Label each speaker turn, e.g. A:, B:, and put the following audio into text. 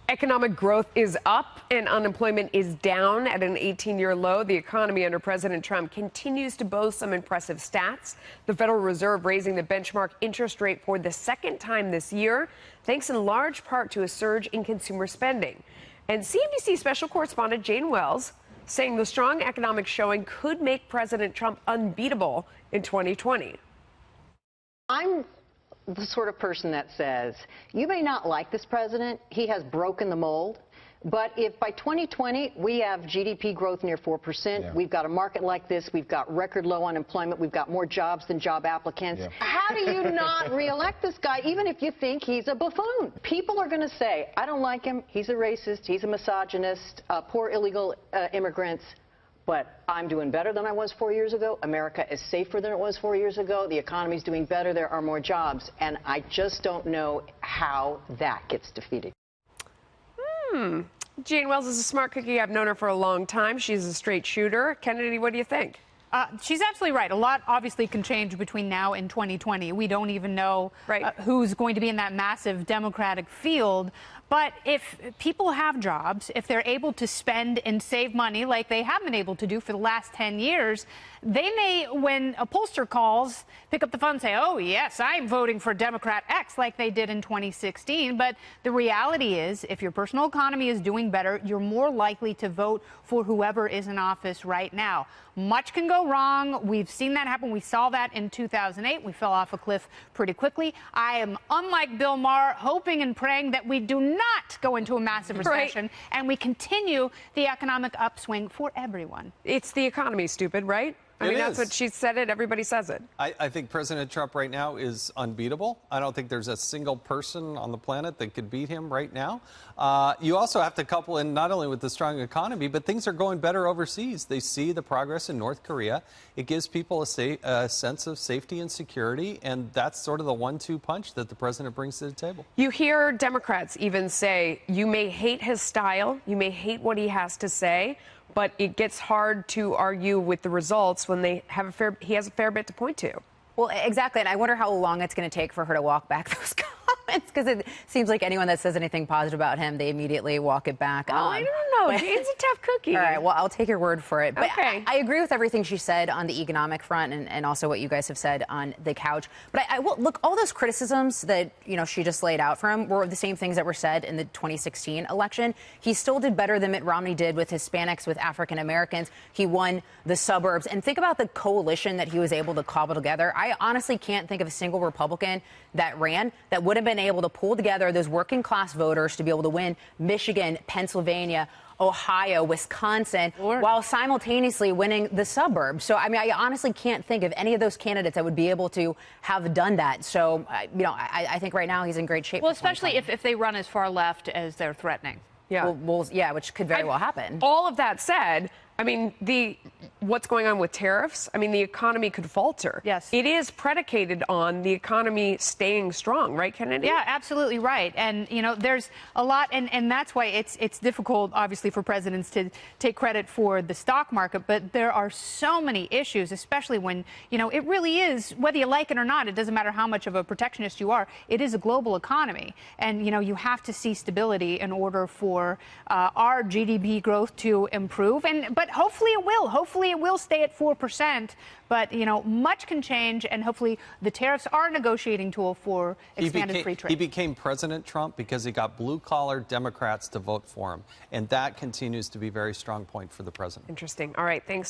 A: Economic growth is up and unemployment is down at an 18-year low. The economy under President Trump continues to boast some impressive stats. The Federal Reserve raising the benchmark interest rate for the second time this year, thanks in large part to a surge in consumer spending. And CNBC special correspondent Jane Wells saying the strong economic showing could make President Trump unbeatable in 2020.
B: I'm the sort of person that says, you may not like this president, he has broken the mold, but if by 2020 we have GDP growth near 4%, we've got a market like this, we've got record low unemployment, we've got more jobs than job applicants, how do you not reelect this guy, even if you think he's a buffoon? People are going to say, I don't like him, he's a racist, he's a misogynist, poor illegal immigrants. But I'm doing better than I was 4 years ago. America is safer than it was 4 years ago. The economy's doing better. There are more jobs. And I just don't know how that gets defeated.
A: Jane Wells is a smart cookie. I've known her for a long time. She's a straight shooter. Kennedy, what do you think?
C: She's absolutely right. A lot obviously can change between now and 2020. We don't even know who's going to be in that massive Democratic field. But if people have jobs, if they're able to spend and save money like they have been able to do for the last 10 years, they may, when a pollster calls, pick up the phone and say, oh, yes, I'm voting for Democrat X like they did in 2016. But the reality is, if your personal economy is doing better, you're more likely to vote for whoever is in office right now. Much can go wrong. We've seen that happen. We saw that in 2008. We fell off a cliff pretty quickly. I am, unlike Bill Maher, hoping and praying that we do not go into a massive recession and we continue the economic upswing for everyone.
A: It's the economy, stupid, right? I mean, that's what she said it. Everybody says it.
D: I think President Trump right now is unbeatable. I don't think there's a single person on the planet that could beat him right now. You also have to couple in not only with the strong economy, but things are going better overseas. They see the progress in North Korea. It gives people a sense of safety and security, and that's sort of the 1-2 punch that the president brings to the table.
A: You hear Democrats even say, you may hate his style, you may hate what he has to say, but it gets hard to argue with the results when he has a fair bit to point to.
E: Well, exactly. And I wonder how long it's going to take for her to walk back those comments, because it seems like anyone that says anything positive about him, they immediately walk it back.
A: Oh, I don't know. Jane's a tough cookie.
E: All right. Well, I'll take your word for it. But
A: okay.
E: I agree with everything she said on the economic front and also what you guys have said on the couch. But I will look, all those criticisms that, she just laid out for him were the same things that were said in the 2016 election. He still did better than Mitt Romney did with Hispanics, with African Americans. He won the suburbs. And think about the coalition that he was able to cobble together. I honestly can't think of a single Republican that ran that would have been able to pull together those working class voters to be able to win Michigan, Pennsylvania, Ohio, Wisconsin, while simultaneously winning the suburbs. So, I mean, I honestly can't think of any of those candidates that would be able to have done that. So, I think right now he's in great shape.
C: Well, especially if they run as far left as they're threatening.
A: Yeah.
E: Which could very well happen.
A: All of that said, I mean, what's going on with tariffs? I mean, the economy could falter.
C: Yes.
A: It is predicated on the economy staying strong, right, Kennedy?
C: Yeah, absolutely right. And, there's a lot, and that's why it's difficult, obviously, for presidents to take credit for the stock market. But there are so many issues, especially when, it really is, whether you like it or not, it doesn't matter how much of a protectionist you are, it is a global economy. And, you have to see stability in order for our GDP growth to improve. But hopefully it will. Hopefully it will stay at 4%. But, much can change, and hopefully the tariffs are a negotiating tool for expanded free trade.
D: He became President Trump because he got blue-collar Democrats to vote for him. And that continues to be a very strong point for the president.
A: Interesting. All right. Thanks.